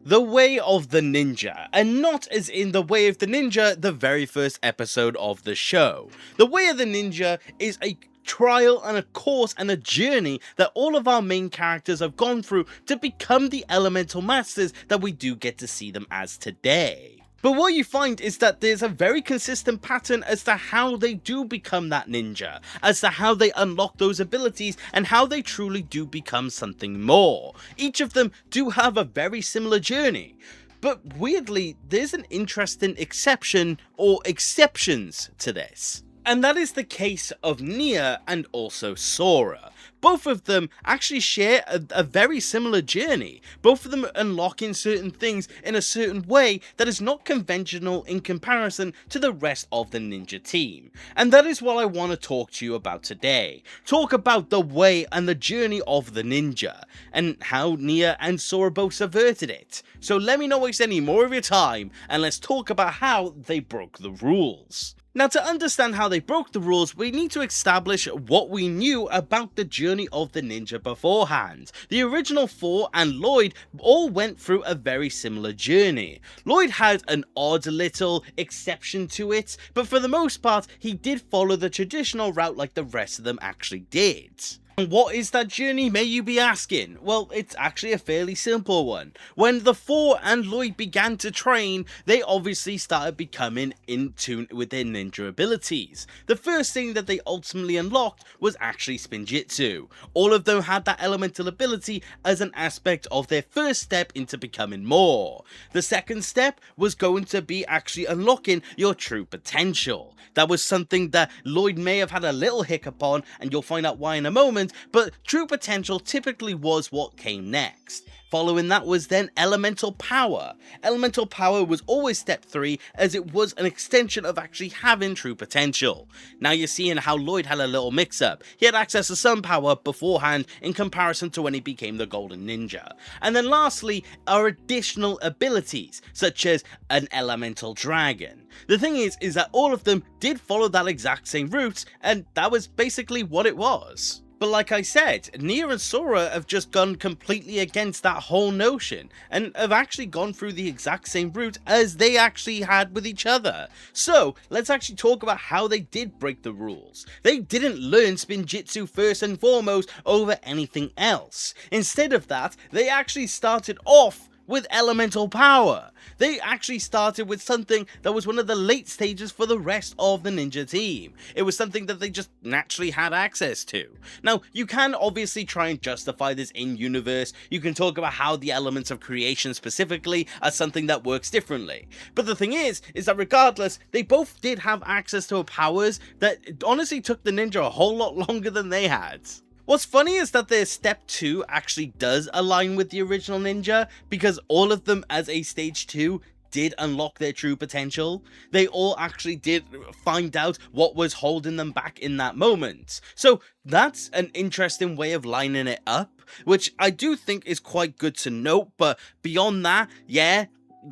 The Way of the Ninja, and not as in The Way of the Ninja, the very first episode of the show. The Way of the Ninja is a trial and a course and a journey that all of our main characters have gone through to become the elemental masters that we do get to see them as today. But what you find is that there's a very consistent pattern as to how they do become that ninja, as to how they unlock those abilities, and how they truly do become something more. Each of them do have a very similar journey. But weirdly, there's an interesting exception, or exceptions, to this. And that is the case of Nya and also Sora. Both of them actually share a very similar journey. Both of them unlocking certain things in a certain way that is not conventional in comparison to the rest of the ninja team. And that is what I want to talk to you about today. Talk about the way and the journey of the ninja, and how Nya and Sora both subverted it. So let me not waste any more of your time, and let's talk about how they broke the rules. Now, to understand how they broke the rules, we need to establish what we knew about the journey of the ninja beforehand. The original four and Lloyd all went through a very similar journey. Lloyd had an odd little exception to it, but for the most part, he did follow the traditional route like the rest of them actually did. And what is that journey, may you be asking? Well, it's actually a fairly simple one. When the Four and Lloyd began to train, they obviously started becoming in tune with their ninja abilities. The first thing that they ultimately unlocked was actually Spinjitzu. All of them had that elemental ability as an aspect of their first step into becoming more. The second step was going to be actually unlocking your true potential. That was something that Lloyd may have had a little hiccup on, and you'll find out why in a moment, but true potential typically was what came next. Following that was then elemental power. Elemental power was always step 3, as it was an extension of actually having true potential. Now you're seeing how Lloyd had a little mix up. He had access to some power beforehand in comparison to when he became the Golden Ninja. And then lastly are additional abilities, such as an elemental dragon. The thing is that all of them did follow that exact same route, and that was basically what it was. But like I said, Nya and Sora have just gone completely against that whole notion, and have actually gone through the exact same route as they actually had with each other. So let's actually talk about how they did break the rules. They didn't learn Spinjitzu first and foremost over anything else. Instead of that, they actually started off with elemental power. They actually started with something that was one of the late stages for the rest of the ninja team. It was something that they just naturally had access to. Now, you can obviously try and justify this in universe. You can talk about how the elements of creation specifically are something that works differently. But the thing is that regardless, they both did have access to powers that honestly took the ninja a whole lot longer than they had. What's funny is that their step 2 actually does align with the original ninja, because all of them as a stage 2 did unlock their true potential. They all actually did find out what was holding them back in that moment. So that's an interesting way of lining it up, which I do think is quite good to note. But beyond that, yeah,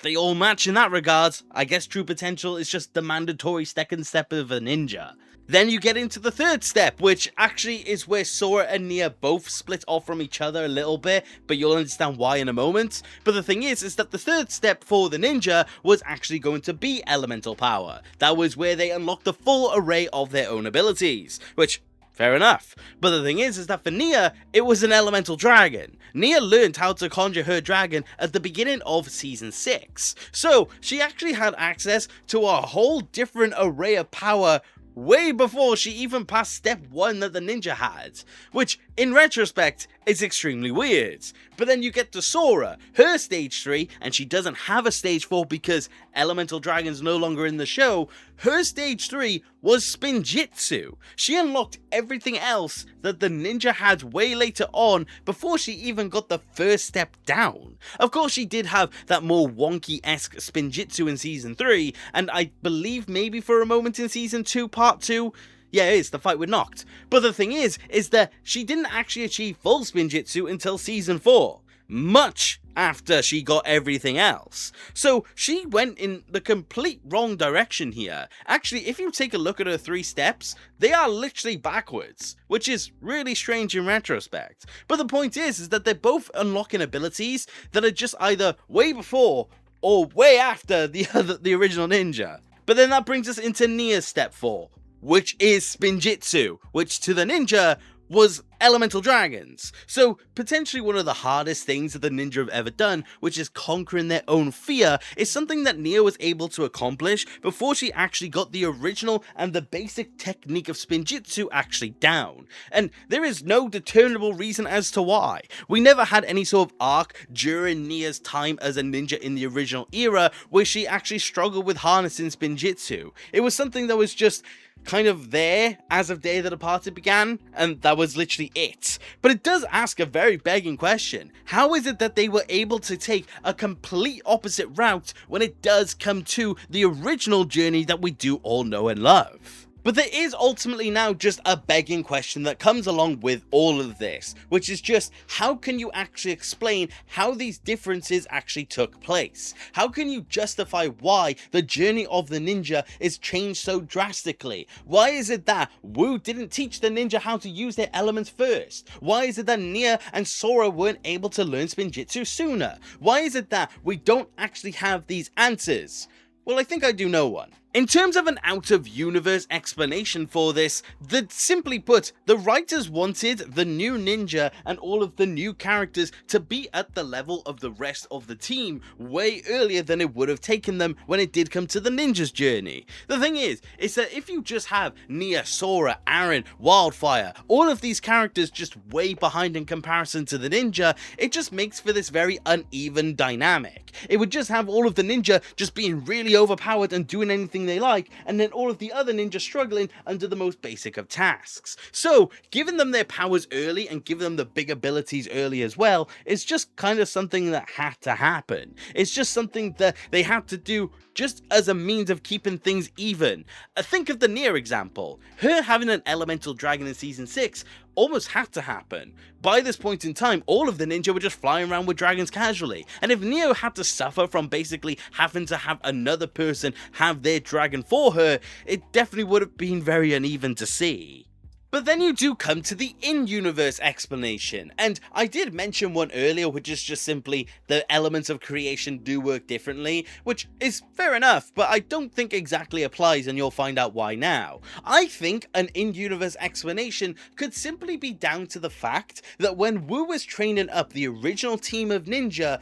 they all match in that regards. I guess true potential is just the mandatory second step of a ninja. Then you get into the third step, which actually is where Sora and Nya both split off from each other a little bit, but you'll understand why in a moment. But the thing is that the third step for the ninja was actually going to be elemental power. That was where they unlocked the full array of their own abilities, which, fair enough. But the thing is that for Nya, it was an elemental dragon. Nya learned how to conjure her dragon at the beginning of season 6. So she actually had access to a whole different array of power way before she even passed step 1 that the ninja had, which in retrospect is extremely weird. But then you get to Sora, her stage 3, and she doesn't have a stage 4 because elemental dragon's no longer in the show. Her stage 3 was Spinjitzu. She unlocked everything else that the ninja had way later on before she even got the first step down. Of course, she did have that more wonky-esque Spinjitzu in season 3, and I believe maybe for a moment in season 2, part 2, yeah, it is, the fight with Noct. But the thing is that she didn't actually achieve full Spinjitzu until season 4. much after she got everything else. So she went in the complete wrong direction here. Actually, if you take a look at her 3 steps, they are literally backwards, which is really strange in retrospect. But the point is that they're both unlocking abilities that are just either way before or way after the original ninja. But then that brings us into Nya's step 4, which is Spinjitzu, which to the ninja was elemental dragons. So potentially one of the hardest things that the ninja have ever done, which is conquering their own fear, is something that Nya was able to accomplish before she actually got the original and the basic technique of Spinjitzu actually down. And there is no determinable reason as to why. We never had any sort of arc during Nya's time as a ninja in the original era where she actually struggled with harnessing Spinjitzu. It was something that was just kind of there as of Day of the Departed began, and that was literally it. But it does ask a very begging question. How is it that they were able to take a complete opposite route when it does come to the original journey that we do all know and love? But there is ultimately now just a begging question that comes along with all of this, which is just, how can you actually explain how these differences actually took place? How can you justify why the journey of the ninja is changed so drastically? Why is it that Wu didn't teach the ninja how to use their elements first? Why is it that Nya and Sora weren't able to learn Spinjitzu sooner? Why is it that we don't actually have these answers? Well, I think I do know one. In terms of an out-of-universe explanation for this, simply put, the writers wanted the new ninja and all of the new characters to be at the level of the rest of the team way earlier than it would have taken them when it did come to the ninja's journey. The thing is that if you just have Nya, Sora, Aaron, Wildfire, all of these characters just way behind in comparison to the ninja, it just makes for this very uneven dynamic. It would just have all of the ninja just being really overpowered and doing anything they like, and then all of the other ninjas struggling under the most basic of tasks. So giving them their powers early and giving them the big abilities early as well is just kind of something that had to happen. It's just something that they had to do just as a means of keeping things even. Think of the Nya example. Her having an elemental dragon in season 6 almost had to happen. By this point in time, all of the ninja were just flying around with dragons casually, and if Nya had to suffer from basically having to have another person have their dragon for her, it definitely would have been very uneven to see. But then you do come to the in-universe explanation, and I did mention one earlier, which is just simply the elements of creation do work differently, which is fair enough, but I don't think exactly applies, and you'll find out why now. I think an in-universe explanation could simply be down to the fact that when Wu was training up the original team of ninja,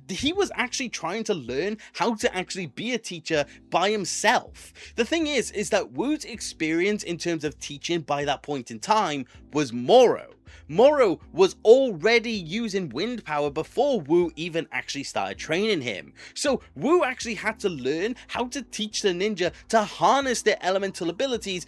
he was actually trying to learn how to actually be a teacher by himself. The thing is that Wu's experience in terms of teaching by that point in time was Moro. Moro was already using wind power before Wu even actually started training him. So Wu actually had to learn how to teach the ninja to harness their elemental abilities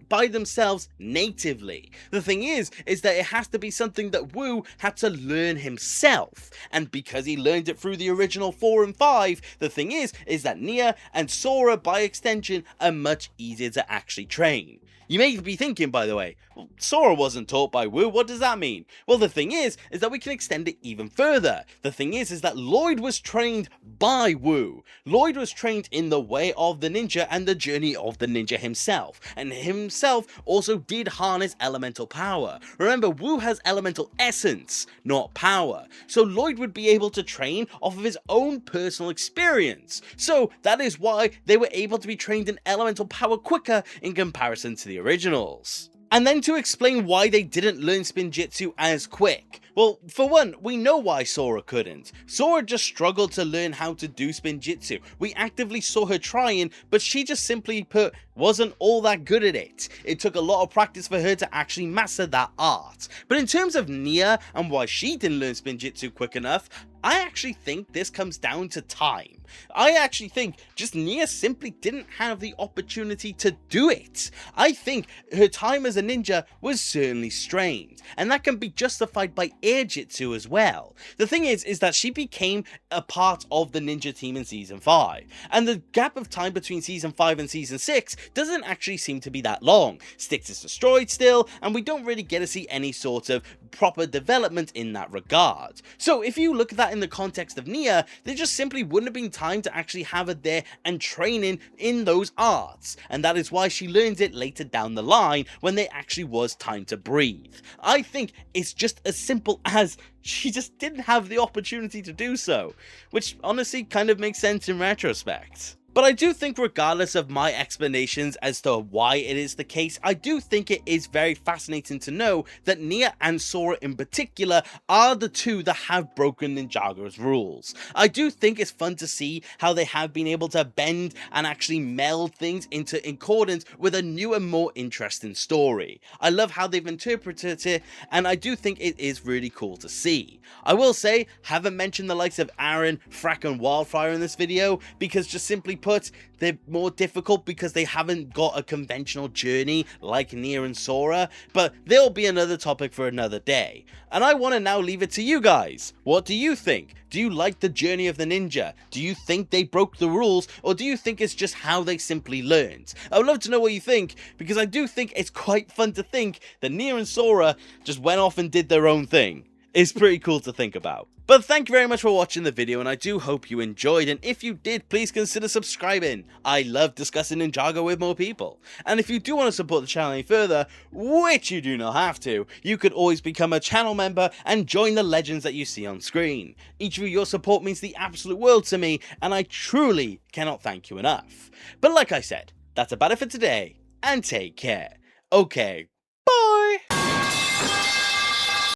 by themselves natively. The thing is that it has to be something that Wu had to learn himself. And because he learned it through the original 4 and 5, the thing is that Nya and Sora by extension are much easier to actually train. You may be thinking, by the way, well, Sora wasn't taught by Wu, what does that mean? Well, the thing is that we can extend it even further. The thing is that Lloyd was trained by Wu. Lloyd was trained in the way of the ninja and the journey of the ninja himself, and himself also did harness elemental power. Remember, Wu has elemental essence, not power, so Lloyd would be able to train off of his own personal experience. So that is why they were able to be trained in elemental power quicker in comparison to the originals. And then to explain why they didn't learn Spinjitzu as quick. Well, for one, we know why Sora couldn't. Sora just struggled to learn how to do Spinjitzu. We actively saw her trying, but she just simply put wasn't all that good at it. It took a lot of practice for her to actually master that art. But in terms of Nya and why she didn't learn Spinjitzu quick enough, I actually think this comes down to time. I actually think just Nya simply didn't have the opportunity to do it. I think her time as a ninja was certainly strained, and that can be justified by air jitsu as well. The thing is that she became a part of the ninja team in season 5, and the gap of time between season 5 and season 6 doesn't actually seem to be that long. Styx is destroyed still, and we don't really get to see any sort of proper development in that regard. So if you look at that in the context of Nya, there just simply wouldn't have been time to actually have her there and training in those arts, and that is why she learns it later down the line when there actually was time to breathe. I think it's just as simple as she just didn't have the opportunity to do so, which honestly kind of makes sense in retrospect. But I do think, regardless of my explanations as to why it is the case, I do think it is very fascinating to know that Nya and Sora in particular are the two that have broken Ninjago's rules. I do think it's fun to see how they have been able to bend and actually meld things into accordance with a new and more interesting story. I love how they've interpreted it, and I do think it is really cool to see. I will say, haven't mentioned the likes of Aaron, Frack and Wildfire in this video, because just simply put, they're more difficult because they haven't got a conventional journey like Nya and Sora, but they'll be another topic for another day. And I want to now leave it to you guys. What do you think? Do you like the journey of the ninja? Do you think they broke the rules, or do you think it's just how they simply learned? I would love to know what you think, because I do think it's quite fun to think that Nya and Sora just went off and did their own thing. It's pretty cool to think about. But thank you very much for watching the video, and I do hope you enjoyed, and if you did, please consider subscribing. I love discussing Ninjago with more people. And if you do want to support the channel any further, which you do not have to, you could always become a channel member and join the legends that you see on screen. Each of your support means the absolute world to me, and I truly cannot thank you enough. But like I said, that's about it for today, and take care. Okay,